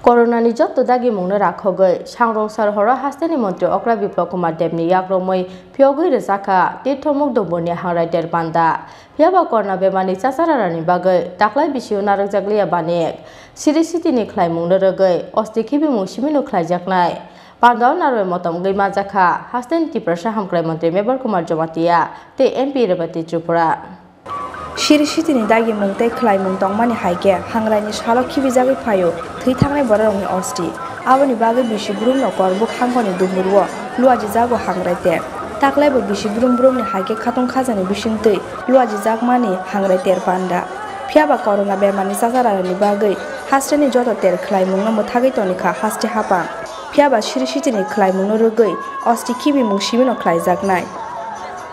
Coronani jotto dagi mungna rakhogoi sangrong sarhora hasteni mantri okra biplop kumar debni yakromoi phiogoi rezaka tirthomuk doboni hangrai der banda phiaba corona bemani chasararani bagai taklai bisio narakjakliya banek siri sitini khlai mungna rogoi osti khibi musimino khlaijaknai Pandau naroi motom gei majaka hasteni tiprasa hamkrai mantri Mebar Kumar Jamatia te MP Rebati Tripura Siri-sitini dagi mungtai khlai mungtong mani haike hangraini salo khibijagi phayo thui thangnai borarongni osti aboni bagi bisi brum no korbuk hangoni dumurwo luaji jago hangraite taklaibo bisi brum ni haike khatong khajani bisingtei luaji jagmani hangrai ter panda phiaba corona bemani sajararani bagi hasteni joto ter khlai mungna muthagi tonika haste hapa phiaba siri-sitini khlai mungno rogoi osti khibi mung simino khlai jaknai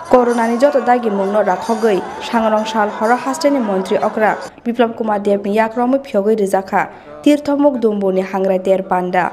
Coronani joto dagi mungno rakhogoi sangrong sal horo hasteni mantri okra Biplop Kumar Debni yakromoi phiogoi rijaka tirthomuk dumboni hangrai ter panda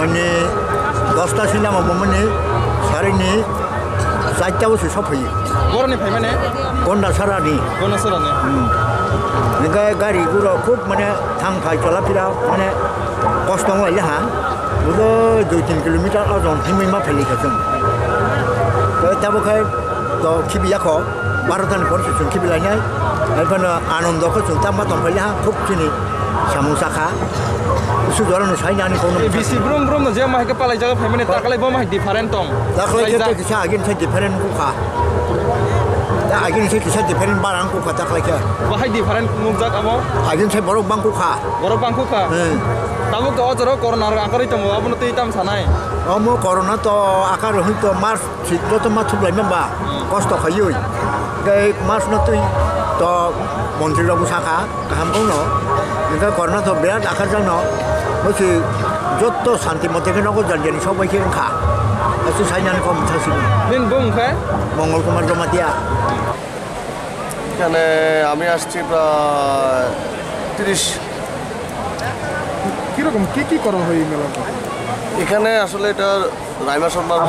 Mane 10টা ছিলাম মানে সারিনি 4টা বসে সব হই গরনি phi মানে গন্ডা সারানি গাড়ি গুলো খুব মানে থাং ফাই চলাফেরা মানে কষ্ট হইলে হা বুঝো 2-3 কিলোমিটার অজন হিমি মা ফেলি গেছেন তো তাবখাই তো খিবিয়াখো 12টার পর সুন খিবিলাইনাই এখানে আনন্দ করছুন তামা তম ফেলি হা খুব চিনি সামুসাখা সুজরনো সাইনানি কোনো বিসি ব্রুম ব্রুম যে মাইকে পালাই জায়গা ফাইমানে তাকালাই বো মাই ডিফারেন্ট টং তাকালাই কে কিসা আগিন সাই ডিফারেন্ট কুখা তা আগিন সাই কিসা ডিফারেন্ট বারাং কুখা তাকালাই কে বাহাই ডিফারেন্ট মুজাক আমো আগিন সাই বরক বাং কুখা তামো তো অজর করোনা আকারই তো আপনি তো ইতাম সানাই অমো করোনা তো আকার হইতো মার্চ ঠিকতো তো মা থুবলাই মেম্বা কষ্ট খাইই গাই মার্চ ন তুই তো মন্ত্রী বাবু শাখা কাহাম কোন এটা করোনা তো বিরাট আকার জানো বলছি যত শান্তি মতে নগর জানি সবাইকে খা একটু সাইনানি কম থাকছি দিন বুম খায় মঙ্গল কুমার জমাতিয়া এখানে আমি আসছি প্রায় 30 কিরকম কি করা হয় মেলা এখানে আসলে এটা রাইমা শর্মার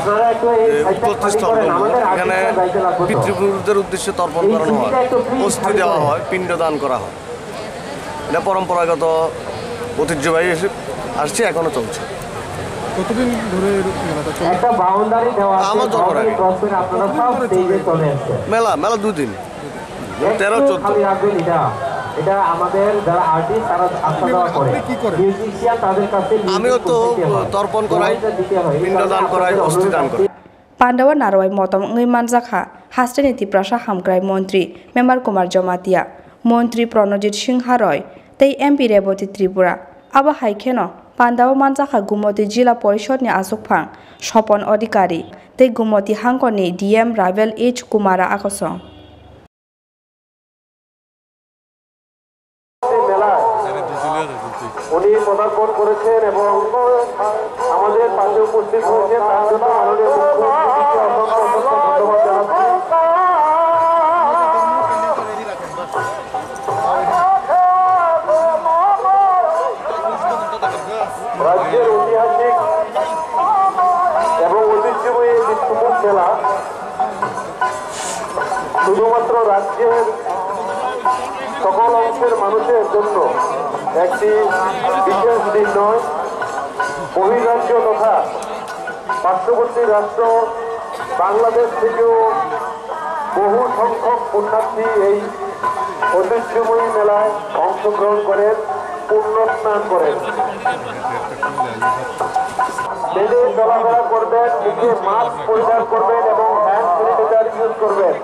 উৎপত্তি স্থল এখানে পিতৃপুরুষদের উদ্দেশ্যে তর্পণ করানো হয় অস্থি দেওয়া হয় পিণ্ডদান করা হয় এটা পরম্পরাগত ঐতিহ্যবাহী আসছে এখনো চলছে কতদিন ধরে আমার দরকার মেলা 2 দিন 13-14 এটা আমাদের যারা আর্টিস্ট তারা আস্থাদা করে মিউজিশিয়ান তাদের কাছে আমিও তো তর্পণ করাই পিণ্ডদান করাই অস্থি দান করাই Pandawa narwai motom ngai manjakha hasteni tiprasa hamkrai mantri Membar Kumar Jamatia mantri Pranojit Singh Haroy tei MP Rebati Tripura aba haikheno Pandawa manjakha Gumoti Jila Porishod ni asukphang Sopon Adhikari tei Gumoti hangkoni DM Ravel H Kumara akosong উনি পদার্পণ করেছেন এবং আমাদের পাশে উপস্থিত হয়েছেন তার জন্য মাননীয় মুখ্যমন্ত্রীকে অসংখ্য ধন্যবাদ জানাচ্ছি। শুধুমাত্র রাজ্যের সকল অংশের মানুষের জন্য একটি বিশেষ দিন নয়, বহির্রাজ্য তথা পার্শ্ববর্তী রাষ্ট্র বাংলাদেশ থেকেও বহু সংখ্যক পুণ্যার্থী এই ঐতিহ্যময়ী মেলায় অংশগ্রহণ করেন, পুণ্য স্নান করেন। বেদে চলাফেরা করবেন, মুখে মাস্ক পরিধান করবেন এবং হ্যান্ড স্যানিটাইজার ইউজ করবেন।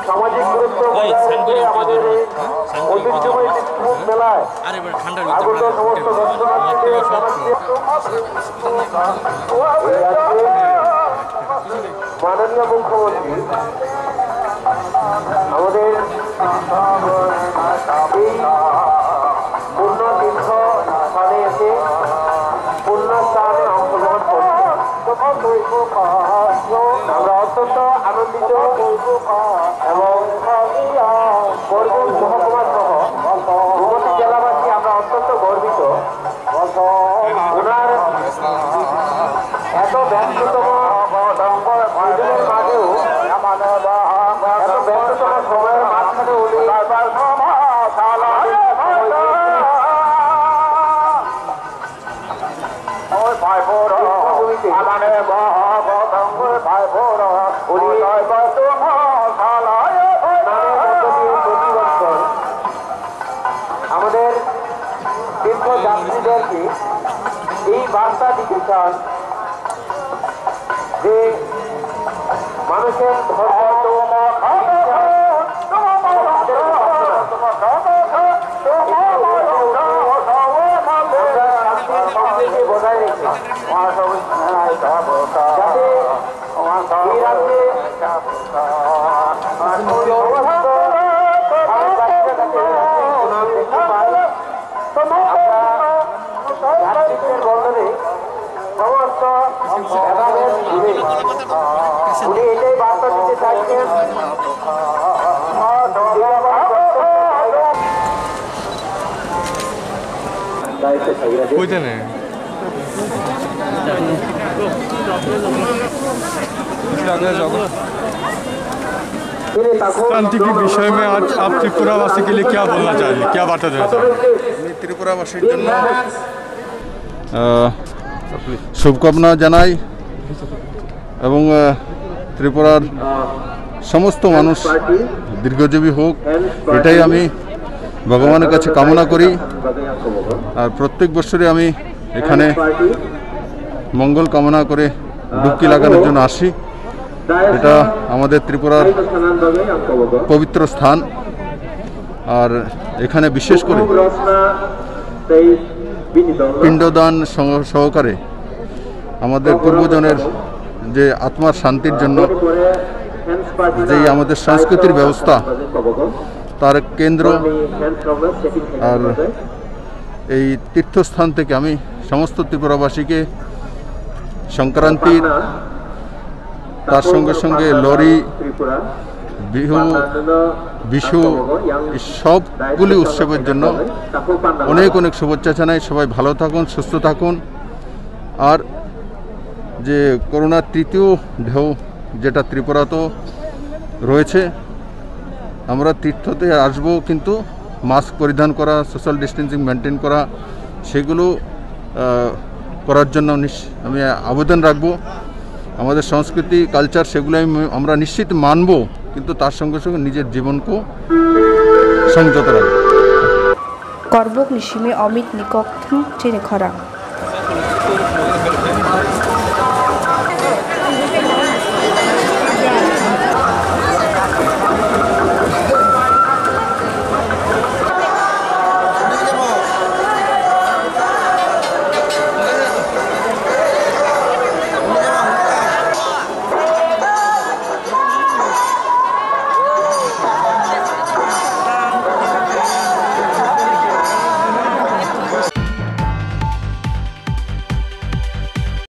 সামাজিক দূরত্ব আমাদের এই ঐতিহ্যময়ী বিশ্বভোগ মেলায় আগত সমস্ত দর্শনার্থীদের মাননীয় মুখ্যমন্ত্রী আমাদের এই পূর্ণ তীর্থ স্থানে এসে পূর্ণ স্থানে অংশগ্রহণ করছি। আমরা অত্যন্ত আনন্দিত এবং বরগুনা মহকুমা সহ ভূমতি জেলাবাসী আমরা অত্যন্ত গর্বিত। ওনার এত ব্যস্ততম মাঝেও এত ব্যস্ততম সময়ের মাঝখানে উনি আমাদের তীর্থযাত্রীদেরকে এই বার্তা দিতে চান যে মানুষের বজায় রেখে যাতে এই রাজ্যে বন্ধনে সমস্ত ভেদাভেদ ঘুরে উনি এটাই বার্তা দিতে চাইছেন। क्रांति के विषय में आज आप त्रिपुरावासी के लिए क्या बोलना चाहेंगे, क्या बार्ता देना चाहेंगे? ত্রিপুরাবাসীর জন্য শুভকামনা জানাই এবং ত্রিপুরার সমস্ত মানুষ দীর্ঘজীবী হোক, এটাই আমি ভগবানের কাছে কামনা করি। আর প্রত্যেক বছরে আমি এখানে মঙ্গল কামনা করে ডুবকি লাগানোর জন্য আসি। এটা আমাদের ত্রিপুরার পবিত্র স্থান। আর এখানে বিশেষ করে পিণ্ডদান সহকারে আমাদের পূর্বজনের যে আত্মার শান্তির জন্য যে আমাদের সংস্কৃতির ব্যবস্থা তার কেন্দ্র। আর এই তীর্থস্থান থেকে আমি সমস্ত ত্রিপুরাবাসীকে সংক্রান্তির, তার সঙ্গে সঙ্গে লরি, বিহু, বিশু, সবগুলি উৎসবের জন্য অনেক অনেক শুভেচ্ছা জানাই। সবাই ভালো থাকুন, সুস্থ থাকুন। আর যে করোনার তৃতীয় ঢেউ যেটা ত্রিপুরাতেও রয়েছে, আমরা তীর্থতে আসবো কিন্তু মাস্ক পরিধান করা, সোশ্যাল ডিস্টেন্সিং মেনটেন করা, সেগুলো করার জন্য আমি আবেদন রাখবো। আমাদের সংস্কৃতি, কালচার সেগুলো আমরা নিশ্চিত মানব, কিন্তু তার সঙ্গে সঙ্গে নিজের জীবনকেও সংযত রাখবো। করবক নিশিমে অমিত নিকক চিনি খরা।